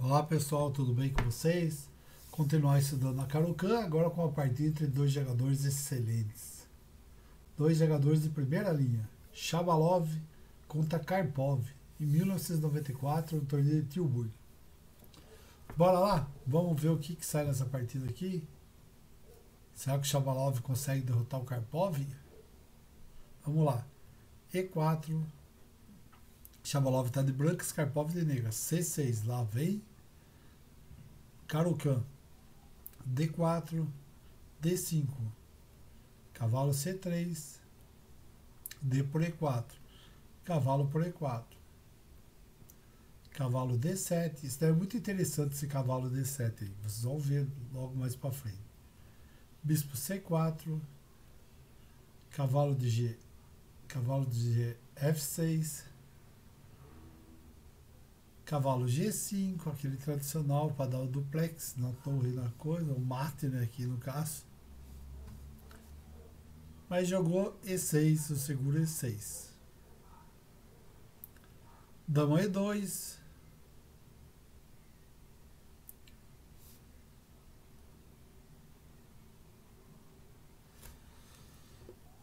Olá pessoal, tudo bem com vocês? Continuar estudando a Caro-Kann, agora com uma partida entre dois jogadores excelentes. Dois jogadores de primeira linha, Shabalov contra Karpov, em 1994, no torneio de Tilburg. Bora lá? Vamos ver o que sai nessa partida aqui? Será que o Shabalov consegue derrotar o Karpov? Vamos lá. E4. Shabalov está de brancas, Karpov de negras. C6, lá vem. Caro-Kann. D4. D5. Cavalo C3. D por E4. Cavalo por E4. Cavalo D7. Isso é muito interessante, esse cavalo D7 aí. Vocês vão ver logo mais para frente. Bispo C4. Cavalo de G. Cavalo de G. F6. Cavalo G5, aquele tradicional para dar o duplex na torre da coisa, o mate, né, aqui no caso. Mas jogou E6, o seguro E6. Dama E2.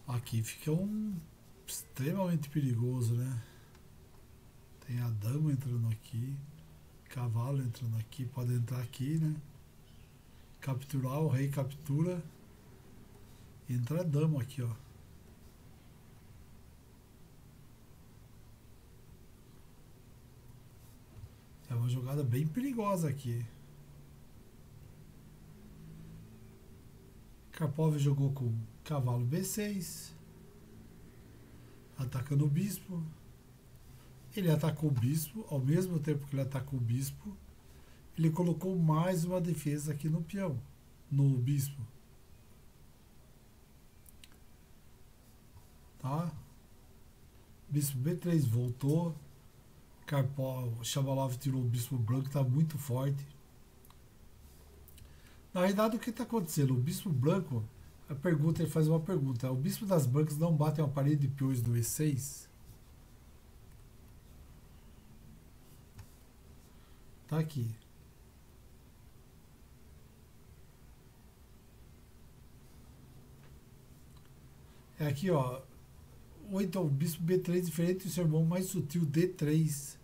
Aqui fica extremamente perigoso, né? Tem a dama entrando aqui, cavalo entrando aqui, pode entrar aqui, né? Capturar, o rei captura. Entra a dama aqui, ó. É uma jogada bem perigosa aqui. Karpov jogou com cavalo B6, atacando o bispo. Ele atacou o bispo, ao mesmo tempo que ele atacou o bispo, ele colocou mais uma defesa aqui no peão, no bispo. Tá? Bispo B3 voltou. Shabalov tirou o bispo branco, está muito forte. Na realidade, o que está acontecendo? O bispo branco, ele faz uma pergunta: o bispo das brancas não bate uma parede de peões do E6? Tá aqui. É aqui, ó. Ou então o bispo B3 diferente do seu irmão mais sutil D3.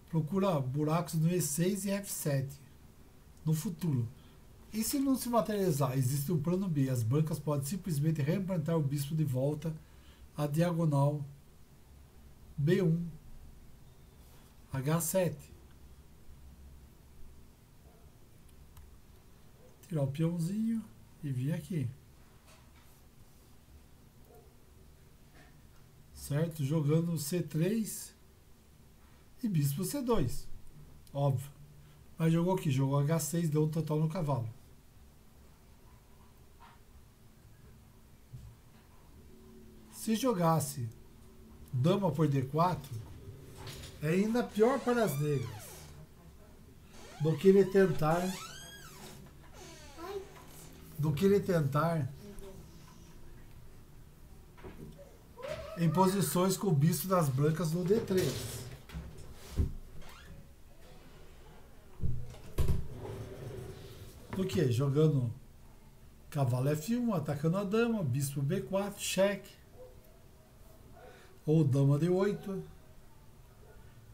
Procura buracos no E6 e F7 no futuro. E se não se materializar, existe um plano B. As brancas podem simplesmente reimplantar o bispo de volta à diagonal B1, H7. Tirar o peãozinho e vir aqui. Certo? Jogando C3 e bispo C2. Óbvio. Mas jogou aqui, jogou H6, deu um total no cavalo. Se jogasse dama por D4, é ainda pior para as negras do que ele tentar em posições com o bispo das brancas no D3. Do que? Jogando cavalo F1, atacando a dama, bispo B4, cheque. Ou dama D8,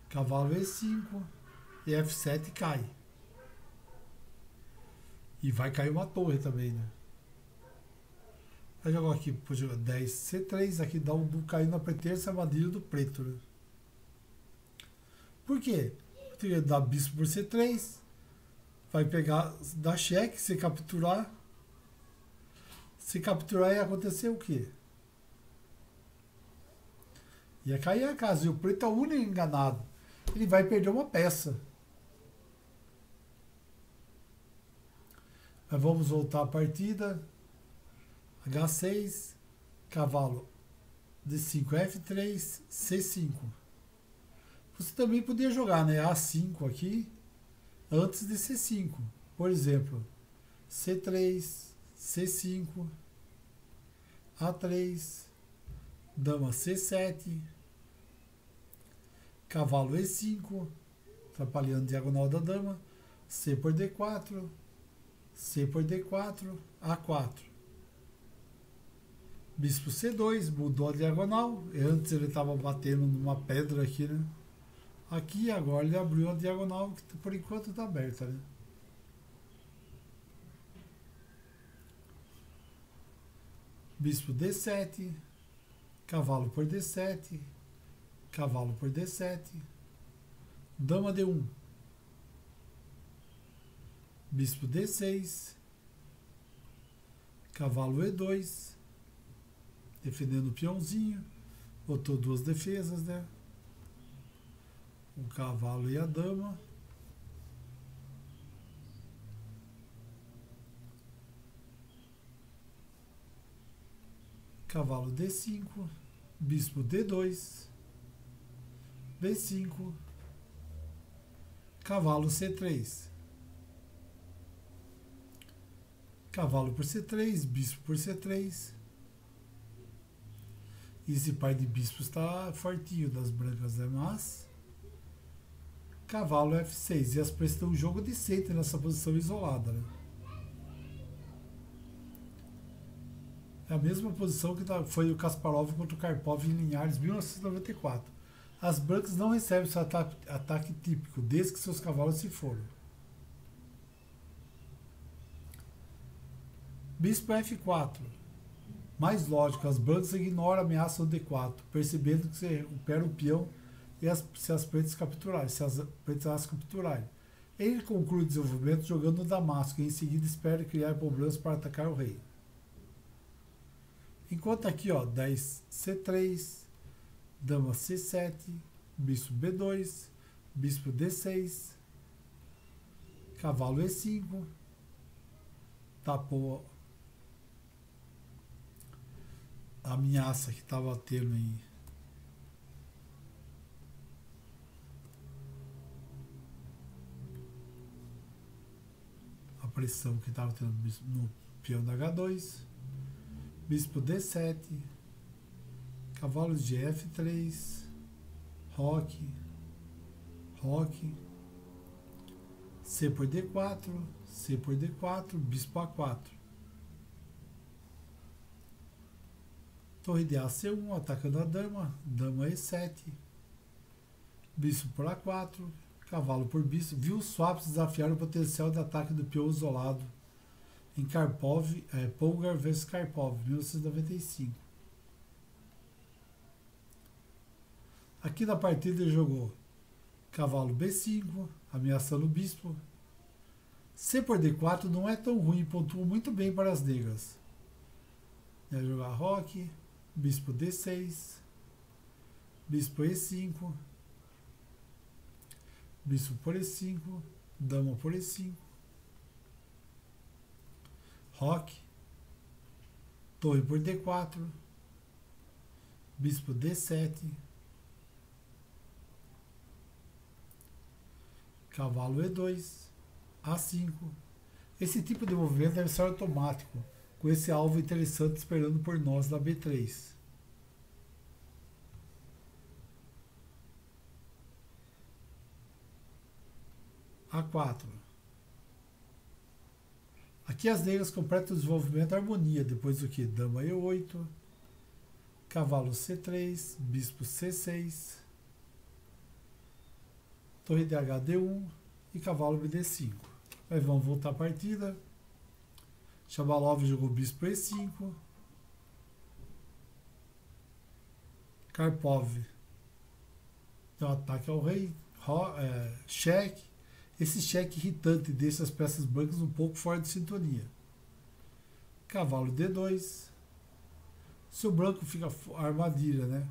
cavalo E5 e F7 cai. E vai cair uma torre também, né? Vai jogar aqui, pode jogar 10 C3, aqui dá um caindo na preterça armadilha do preto, né? Por quê? Porque dá bispo por C3, vai pegar, dá cheque, se capturar. Se capturar ia acontecer o quê? Ia cair a casa, e o preto é o único enganado. Ele vai perder uma peça. Mas vamos voltar à partida. H6, cavalo D5, F3, C5. Você também podia jogar, né, A5 aqui, antes de C5. Por exemplo, C3, C5. A3, dama C7, cavalo E5, atrapalhando a diagonal da dama, C por D4, C por D4, A4. Bispo C2, mudou a diagonal. Antes ele estava batendo numa pedra aqui, né? Aqui agora ele abriu a diagonal, que por enquanto está aberta, né? Bispo D7, cavalo por D7, cavalo por D7, dama D1, bispo D6, cavalo E2, defendendo o peãozinho, botou duas defesas, né? O cavalo e a dama. Cavalo D5, bispo D2, B5, cavalo C3, cavalo por C3, bispo por C3. Esse par de bispos está fortinho das brancas, né? Mas cavalo F6, e as pretas estão um jogo de centro nessa posição isolada, né? É a mesma posição que foi o Kasparov contra o Karpov em Linhares, 1994. As brancas não recebem seu ataque típico, desde que seus cavalos se foram. Bispo F4. Mais lógico, as brancas ignoram a ameaça do D4, percebendo que você recupera o peão e se as pretas capturarem, se as pretas as capturarem. Ele conclui o desenvolvimento jogando no Damasco e em seguida espera criar problemas para atacar o rei. Enquanto aqui, ó, 10 C3, dama C7, bispo B2, bispo D6, cavalo E5, tapou a ameaça que estava tendo em a pressão que estava tendo no peão da H2. Bispo D7, cavalo de F3, roque, C por D4, C por D4, bispo A4. Torre de AC1, atacando a dama, dama E7, bispo por A4, cavalo por bispo. Viu os swaps desafiar o potencial de ataque do peão isolado em Karpov, Polgar vs Karpov, 1995. Aqui na partida ele jogou cavalo B5, ameaçando o bispo. C por D4 não é tão ruim, pontua muito bem para as negras. Vai jogar roque, bispo D6, bispo E5, bispo por E5, dama por E5, roque, torre por D4, bispo D7, cavalo E2, A5. Esse tipo de movimento deve ser automático, com esse alvo interessante esperando por nós na B3. A4. Aqui as negras completam o desenvolvimento da harmonia, depois do que? Dama E8, cavalo C3, bispo C6, torre de HD1 e cavalo BD5. Aí vamos voltar a partida. Shabalov jogou bispo E5, Karpov deu ataque ao rei, cheque. Esse cheque irritante deixa as peças brancas um pouco fora de sintonia. Cavalo D2. Se o branco fica armadilha, né?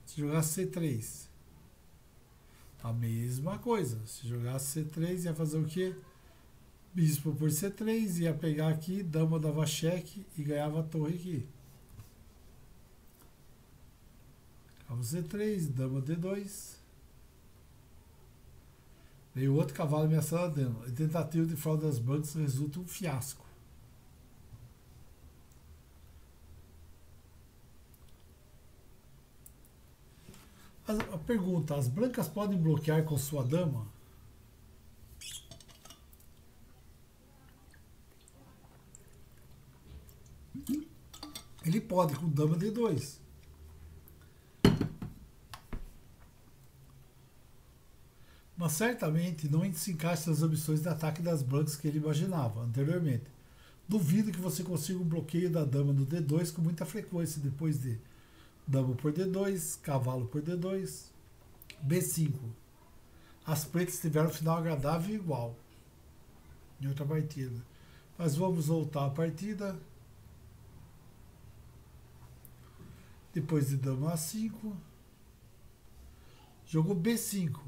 Se jogar C3, a mesma coisa. Se jogar C3, ia fazer o quê? Bispo por C3, ia pegar aqui, dama dava cheque e ganhava a torre aqui. Cavalo C3, dama D2. Veio outro cavalo ameaçando a dama. A tentativa de fraude das brancas resulta um fiasco. A pergunta, as brancas podem bloquear com sua dama? Ele pode com dama D2. Mas certamente não se encaixa nas ambições de ataque das brancas que ele imaginava anteriormente. Duvido que você consiga um bloqueio da dama no D2 com muita frequência depois de dama por D2, cavalo por D2, B5. As pretas tiveram um final agradável e igual em outra partida. Mas vamos voltar à partida. Depois de dama A5, jogou B5.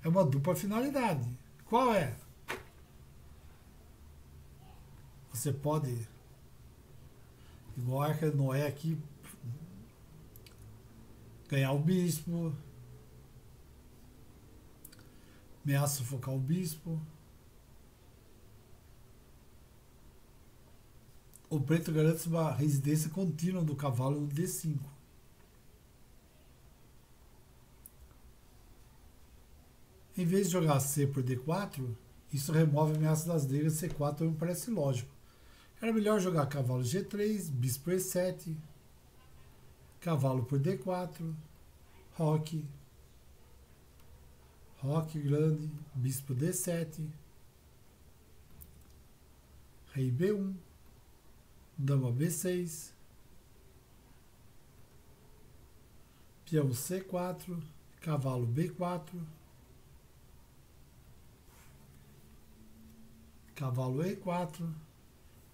É uma dupla finalidade. Qual é? Você pode, igual a Arca de Noé aqui, ganhar o bispo, ameaça sufocar o bispo. O preto garante uma residência contínua do cavalo no D5. Em vez de jogar C por D4, isso remove a ameaça das negras C4, me parece lógico. Era melhor jogar cavalo G3, bispo E7, cavalo por D4, roque grande, bispo D7, rei B1, dama B6, peão C4, cavalo B4, cavalo E4,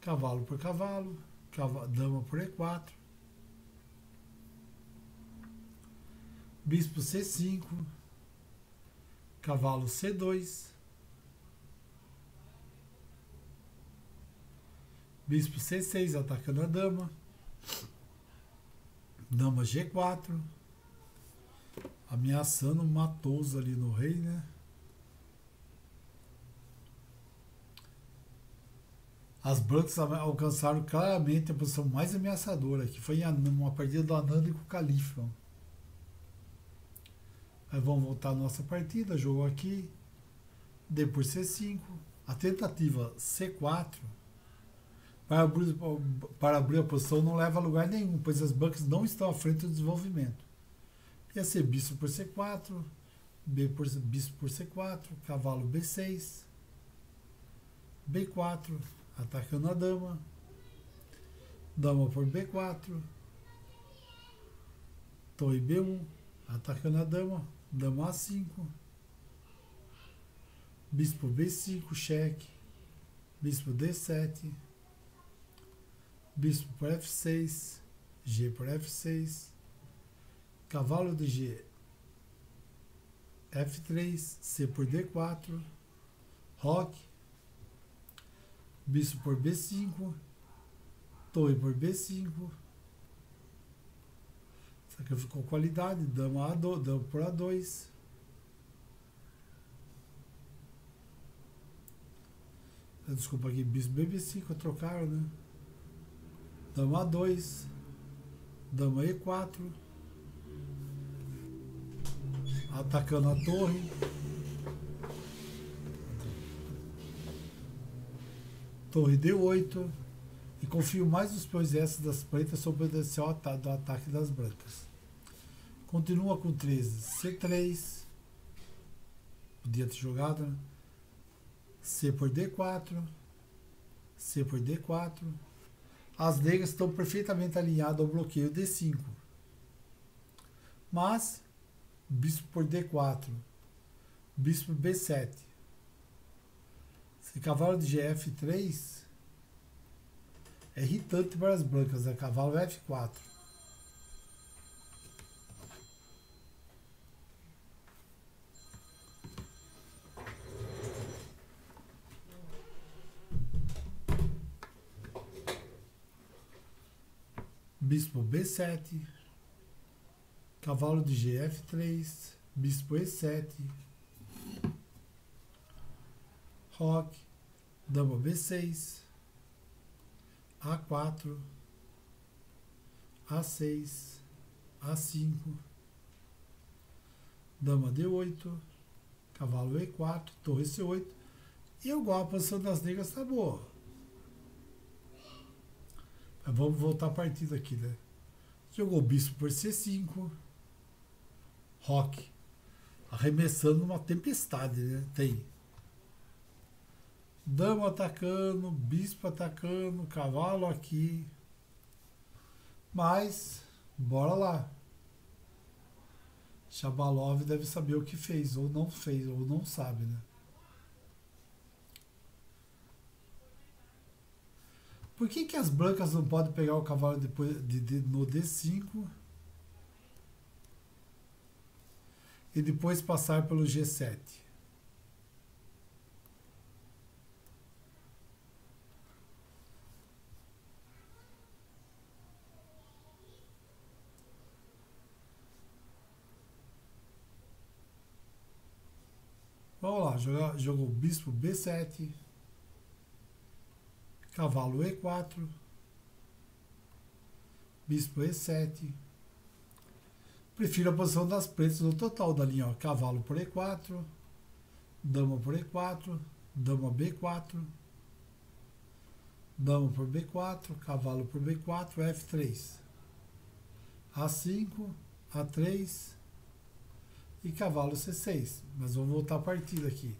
cavalo por cavalo, dama por E4, bispo C5, cavalo C2, bispo C6 atacando a dama, dama G4, ameaçando um matoso ali no rei, né? As brancas alcançaram claramente a posição mais ameaçadora, que foi uma partida do Anand com o Califa. Aí vamos voltar à nossa partida, jogo aqui, D por C5, a tentativa C4 para abrir a posição não leva a lugar nenhum, pois as brancas não estão à frente do desenvolvimento. Ia ser bispo por C4, bispo por C4, cavalo B6, B4, atacando a dama, dama por B4, torre B1, atacando a dama, dama A5, bispo B5, cheque, bispo D7, bispo por F6, G por F6, cavalo de G, F3, C por D4, roque, bispo por B5, torre por B5, sacrificou qualidade, dama por A2, desculpa aqui, bispo B5, trocaram, né? Dama A2, dama E4, atacando a torre, torre D8, e confio mais nos peões S das pretas sobre o potencial do ataque das brancas. Continua com 13, C3, podia ter jogado, né? C por D4, C por D4. As negras estão perfeitamente alinhadas ao bloqueio D5. Mas, bispo por D4, bispo B7. Esse cavalo de GF3 é irritante para as brancas, é cavalo F4. Bispo B7, cavalo de GF3, bispo E7, roque, dama B6, A4, A6, A5, dama D8, cavalo E4, torre C8. E igual a posição das negras tá boa. Mas vamos voltar a partida aqui, né? Jogou o bispo por C5. Roque. Arremessando uma tempestade, né? Tem dama atacando, bispo atacando, cavalo aqui. Mas, bora lá. Shabalov deve saber o que fez, ou não sabe, né? Por que as brancas não podem pegar o cavalo depois no D5 e depois passar pelo G7? Vamos lá, jogou bispo B7, cavalo E4, bispo E7. Prefiro a posição das pretas no total da linha, ó. Cavalo por E4, dama por E4, dama B4, dama por B4, cavalo por B4, F3, A5, A3 e cavalo C6. Mas vamos voltar a partida aqui.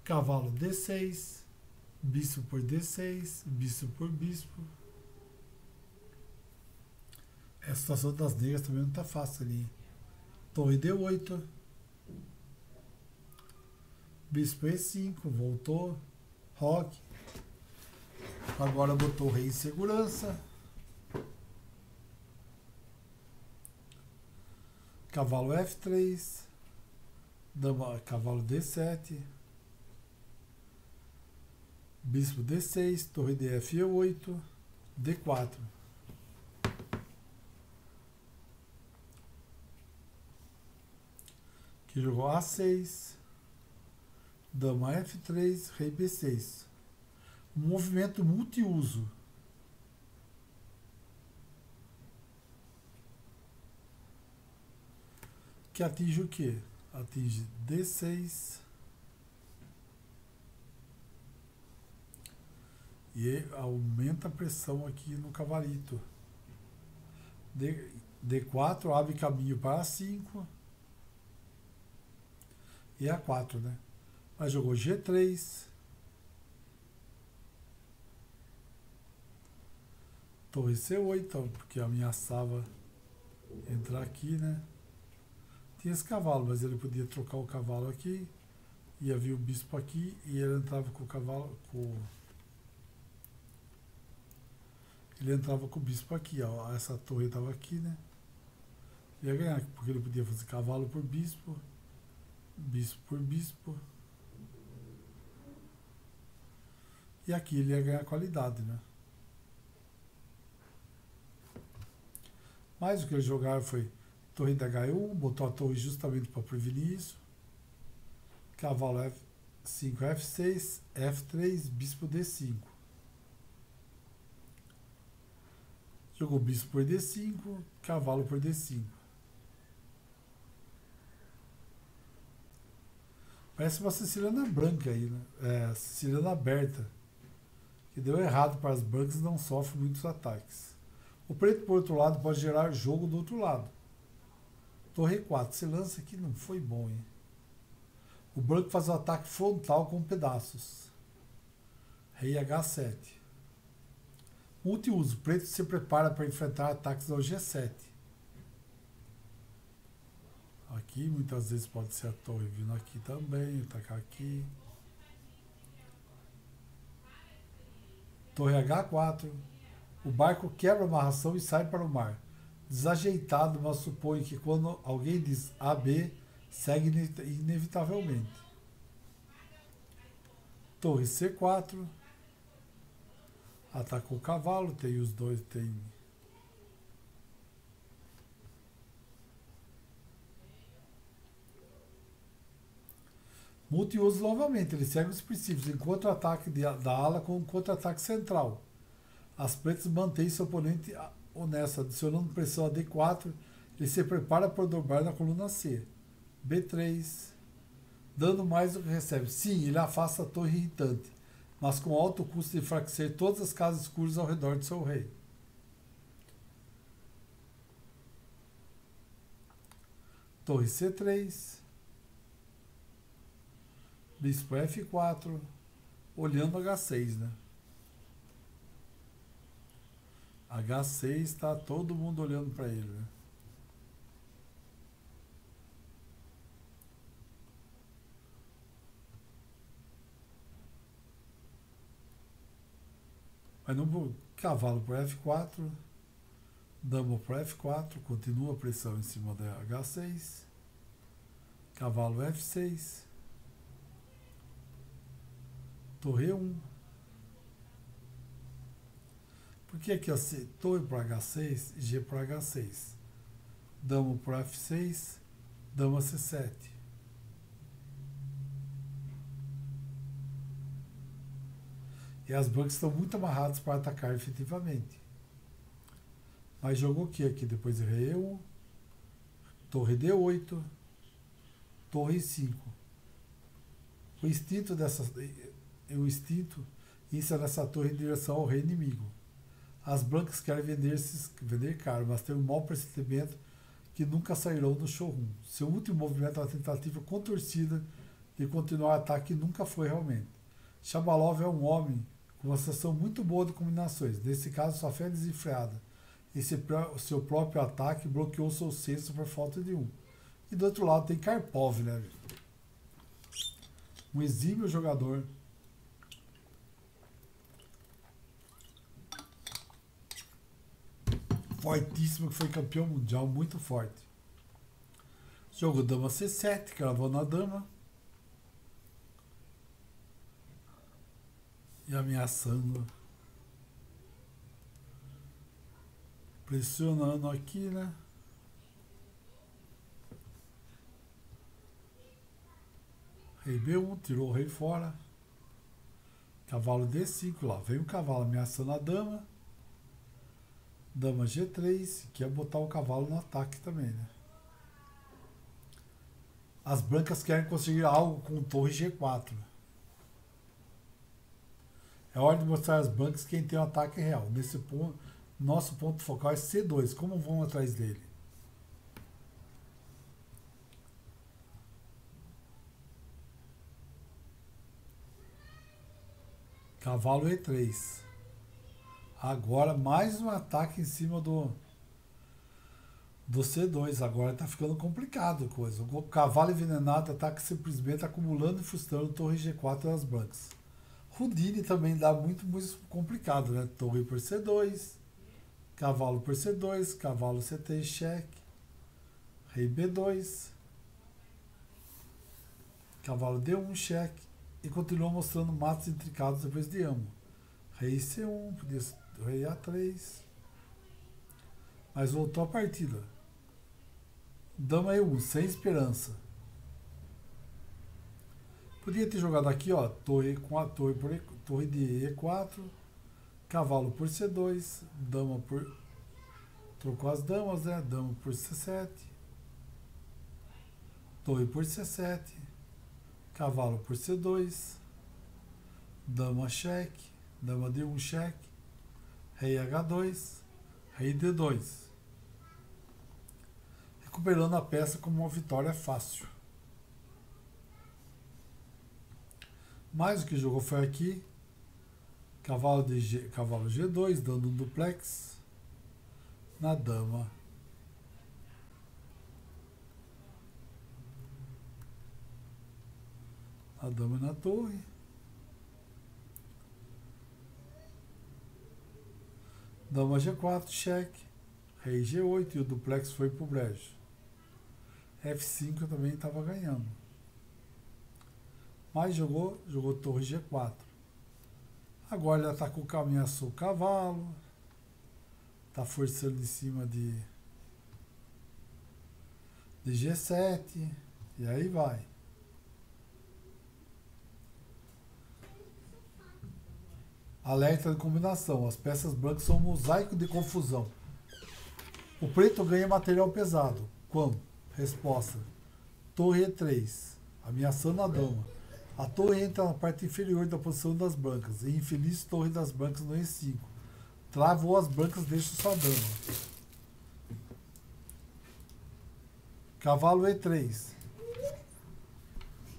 Cavalo D6, bispo por D6, bispo por bispo. A situação das negras também não está fácil ali. Torre D8. Bispo E5, voltou. Roque. Agora botou o rei em segurança. Cavalo F3. Dama, cavalo D7. Bispo D6, torre de F8, D4. Aqui jogou A6, dama F3, rei B6. Um movimento multiuso. Que atinge o quê? Atinge D6. E aumenta a pressão aqui no cavalito. D4 abre caminho para A5. E A4, né? Mas jogou G3. Torre C8, porque ameaçava entrar aqui, né? Tinha esse cavalo, mas ele podia trocar o cavalo aqui. Ia vir o bispo aqui e ele entrava com o cavalo. Ele entrava com o bispo aqui, ó. Essa torre estava aqui, né? Ia ganhar, porque ele podia fazer cavalo por bispo, bispo por bispo. E aqui ele ia ganhar qualidade, né? Mas o que eles jogaram foi torre da H1, botou a torre justamente para prevenir isso. Cavalo F5, F6, F3, bispo D5. Jogou bispo por D5, cavalo por D5. Parece uma siciliana branca aí, né? É, siciliana aberta. Que deu errado para as brancas e não sofre muitos ataques. O preto, por outro lado, pode gerar jogo do outro lado. Torre E4. Esse lance aqui não foi bom, hein? O branco faz um ataque frontal com pedaços. Rei H7. Multiuso. O preto se prepara para enfrentar ataques ao G7. Aqui muitas vezes pode ser a torre vindo aqui também, atacar aqui. Torre H4. O barco quebra a amarração e sai para o mar. Desajeitado, mas supõe que quando alguém diz AB, segue inevitavelmente. Torre C4. Atacou o cavalo, tem os dois, tem... Multiuso novamente, ele segue os princípios, em contra-ataque da ala com um contra-ataque central. As pretas mantêm seu oponente honesto, adicionando pressão a D4, ele se prepara para dobrar na coluna C. B3. Dando mais do que recebe. Sim, ele afasta a torre irritante, mas com alto custo de enfraquecer todas as casas escuras ao redor de seu rei. Torre C3. Bispo F4. Olhando H6, né? H6 está todo mundo olhando para ele, né? Mas no cavalo por F4, dama por F4, continua a pressão em cima da H6, cavalo F6, torre 1. Por que aqui, ó, torre por H6 e G por H6? Dama por F6, dama C7. E as brancas estão muito amarradas para atacar efetivamente. Mas jogou o que aqui? Depois rei E1, torre D8, torre 5. O instinto insta nessa torre em direção ao rei inimigo. As brancas querem vender caro, mas têm um mau pressentimento que nunca sairão do showroom. Seu último movimento é uma tentativa contorcida de continuar o ataque e nunca foi realmente. Shabalov é um homem com uma sensação muito boa de combinações. Nesse caso, sua fé é desenfreada. E seu próprio ataque bloqueou seu senso por falta de um. E do outro lado tem Karpov, né? Um exímio jogador. Fortíssimo, que foi campeão mundial, muito forte. Jogo dama C7, cravou na dama. E ameaçando. Pressionando aqui, né? Rei B1, tirou o rei fora. Cavalo D5, lá vem o cavalo ameaçando a dama. Dama G3, que é botar o cavalo no ataque também, né? As brancas querem conseguir algo com torre G4. É hora de mostrar às brancas quem tem o ataque real. Nesse ponto, nosso ponto focal é C2. Como vão atrás dele? Cavalo E3. Agora mais um ataque em cima do C2. Agora tá ficando complicado a coisa. O cavalo envenenado ataca simplesmente acumulando e frustrando torre G4 das brancas. Houdini também dá muito complicado, né? Torre por C2, cavalo por C2, cavalo C3 cheque, rei B2, cavalo D1 cheque, e continua mostrando matos intricados depois de amo. Rei C1, podia ser rei A3, mas voltou a partida. Dama E1, sem esperança. Podia ter jogado aqui, ó, torre com a torre de E4, cavalo por C2, dama por... Trocou as damas, né? Dama por C7, torre por C7, cavalo por C2, dama cheque, dama D1 cheque, rei H2, rei D2. Recuperando a peça como uma vitória fácil. Mais o que jogou foi aqui, cavalo G2, dando um duplex na dama. A dama na torre. Dama G4, cheque. Rei G8 e o duplex foi pro brejo. F5 também estava ganhando. Mas jogou torre G4. Agora ele atacou, ameaçou o cavalo. Está forçando em cima de G7. E aí vai. Alerta de combinação. As peças brancas são um mosaico de confusão. O preto ganha material pesado. Como? Resposta. torre E3, ameaçando a dama. A torre entra na parte inferior da posição das brancas. E infeliz torre das brancas no E5. Travou as brancas, deixa sua dama. Cavalo E3.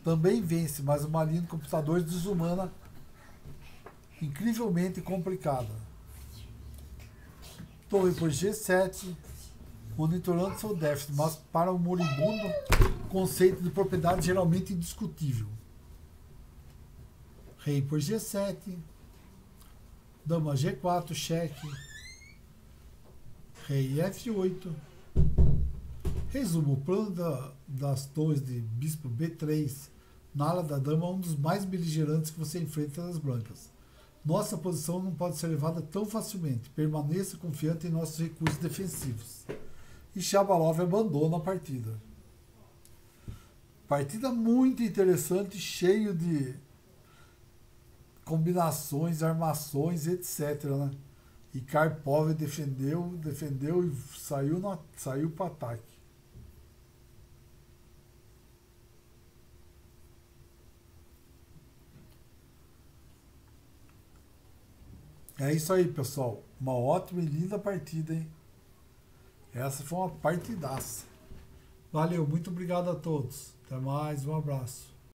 Também vence, mas uma linha de computador desumana incrivelmente complicada. Torre por G7, monitorando seu déficit, mas para o moribundo, conceito de propriedade geralmente indiscutível. Rei por G7, dama G4, cheque, rei F8. Resumo, o plano das torres de bispo B3 na ala da dama é um dos mais beligerantes que você enfrenta nas brancas. Nossa posição não pode ser levada tão facilmente. Permaneça confiante em nossos recursos defensivos. E Shabalov abandona a partida. Partida muito interessante, cheio de combinações, armações, etc. Né? E Karpov defendeu e saiu para ataque. É isso aí, pessoal. Uma ótima e linda partida, hein? Essa foi uma partidaça. Valeu, muito obrigado a todos. Até mais, um abraço.